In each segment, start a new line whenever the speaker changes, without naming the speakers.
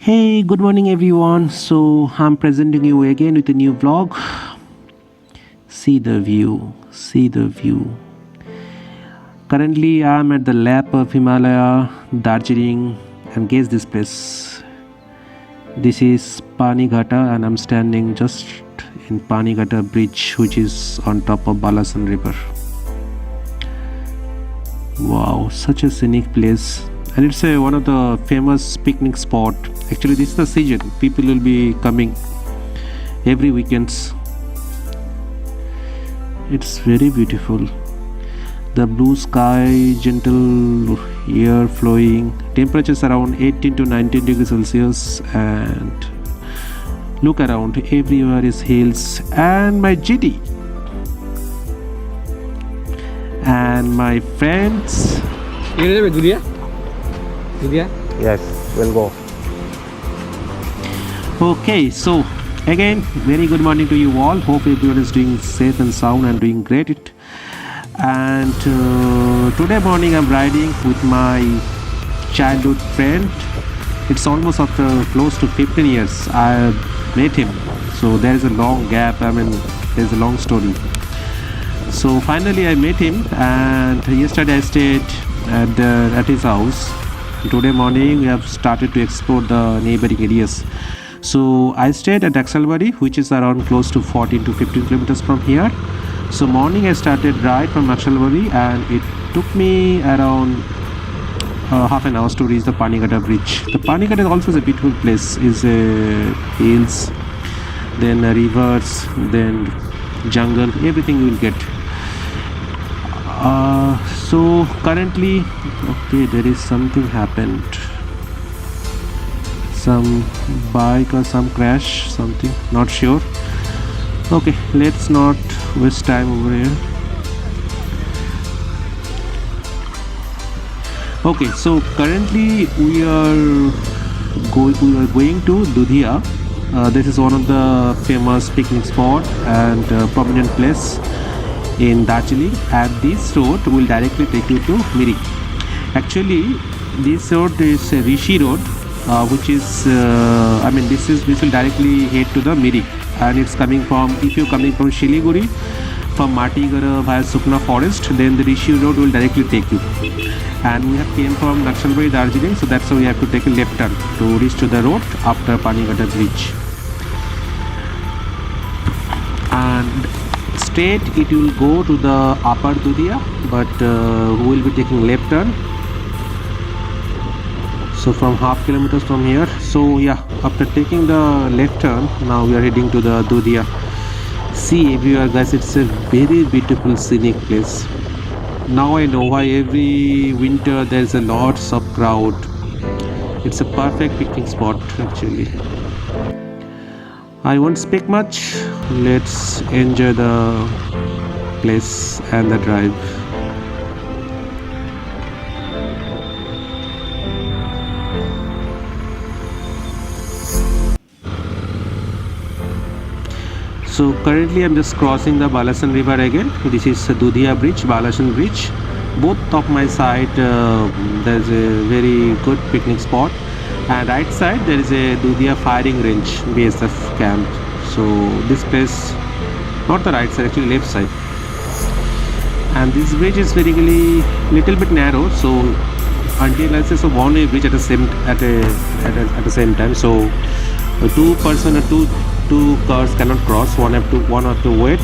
Hey, good morning everyone. So, I'm presenting you again with a new vlog. See the view, see the view. Currently, I'm at the lap of Himalaya, Darjeeling, and guess this place. This is Panighata, and I'm standing just in Panighata bridge, which is on top of Balasan River. Wow, such a scenic place, and it's one of the famous picnic spot. Actually, this is the season. People will be coming every weekends. It's very beautiful. The blue sky, gentle air flowing. Temperatures around 18 to 19 degrees Celsius, and look around. Everywhere is hills and my GT and my friends.
Yes, we'll go.
Okay, so again, very good morning to you all. Hope everyone is doing safe and sound and doing great. And today morning I'm riding with my childhood friend. It's almost after close to 15 years I met him. So there is a long gap. There's a long story. So finally I met him, and yesterday I stayed at his house. Today morning we have started to explore the neighboring areas. So I stayed at Axelbari, which is around close to 14 to 15 kilometers from here. So morning I started ride from Axelbari, and it took me around half an hour to reach the Panighata bridge. The Panighata is also a beautiful place. Is hills, then rivers, then jungle. Everything you will get. So currently, okay, there is something happened. Some bike or some crash, something, not sure. Okay, let's not waste time over here. Okay, so currently we are going to Dudhia. This is one of the famous picnic spot and prominent place in Darjeeling, and this road will directly take you to Mirik. Actually, this road is a Rishi road, which is this will directly head to the Mirik, and it's coming from, if you're coming from Shiliguri, from Matigara via Sukna forest, then the Rishi road will directly take you. And we have came from Naxalbari, Darjeeling, so that's why we have to take a left turn to reach to the road after Panighata bridge. And straight it will go to the upper Dudhia, but we will be taking left turn. So from half kilometers from here. So yeah, after taking the left turn, now we are heading to the Dudhia. See everywhere, guys, it's a very beautiful scenic place. Now I know why every winter there's a lots of crowd. It's a perfect picnic spot actually. I won't speak much. Let's enjoy the place and the drive. So currently I'm just crossing the Balasan river again. This is Dudhia bridge, Balasan bridge. Both of my side there's a very good picnic spot, and right side there is a Dudhia firing range, BSF camp. So this place, not the right side, actually left side. And this bridge is very little bit narrow, so until I say so one-way bridge at the same time. So two person or two cars cannot cross. One have to wait,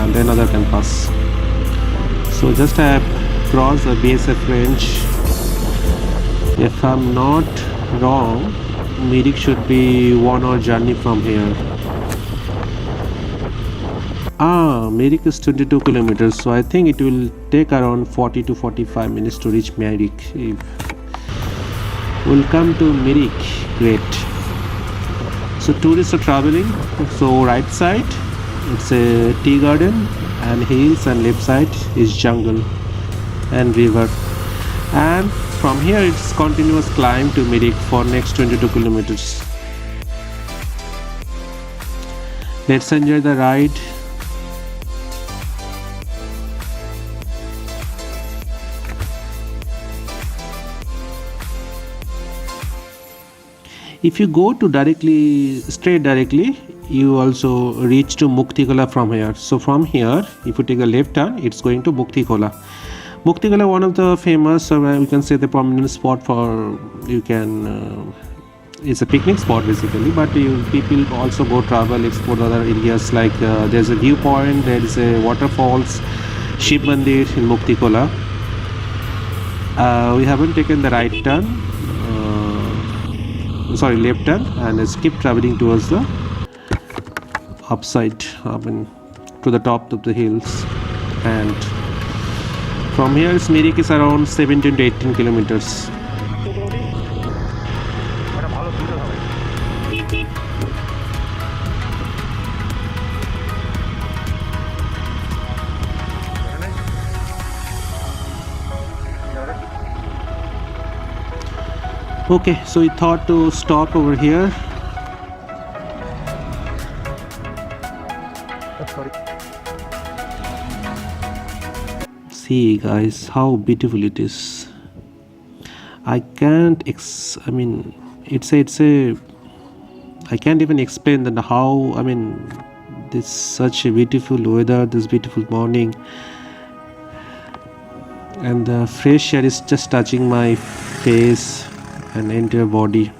and then other can pass. So just I have crossed the BSF range. If I'm not wrong, Mirik should be 1 hour journey from here. Mirik is 22 kilometers, so I think it will take around 40 to 45 minutes to reach Mirik. We'll come to Mirik. Great. So tourists are traveling. So right side it's a tea garden and hills, and left side is jungle and river. And from here it's continuous climb to Mirik for next 22 kilometers. Let's enjoy the ride. If you go to directly, you also reach to Muktikola from here. So from here, if you take a left turn, it's going to Muktikola. Muktikola, one of the famous, we can say the prominent spot for it's a picnic spot basically, but people also go travel, explore other areas like there's a viewpoint, there is a waterfalls, Shiv Mandir in Muktikola. We haven't taken the right turn, left turn, and let's keep traveling towards the upside, to the top of the hills. And from here, Mirik is around 17 to 18 kilometers. Okay, so we thought to stop over here. See guys, how beautiful it is. I can't it's a I can't even explain that how, this such a beautiful weather, this beautiful morning, and the fresh air is just touching my face and entire body.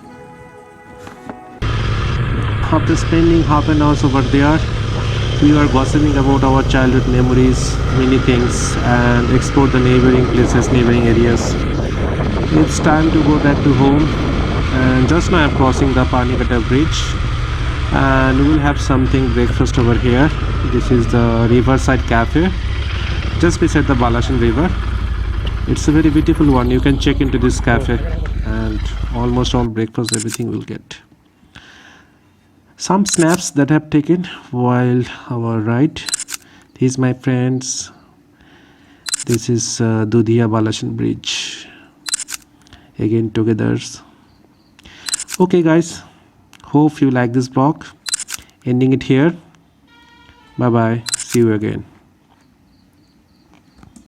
After spending half an hour over there, we were gossiping about our childhood memories, many things, and explore the neighboring places, neighboring areas. It's time to go back to home, and just now I'm crossing the Panikata bridge, and we will have something breakfast over here. This is the Riverside Cafe, just beside the Balashan River. It's a very beautiful one. You can check into this cafe, and almost all breakfast, everything will get. Some snaps that I have taken while our ride. These my friends. This is Dudia Balashan Bridge. Again together. Okay guys, hope you like this vlog. Ending it here. Bye bye. See you again.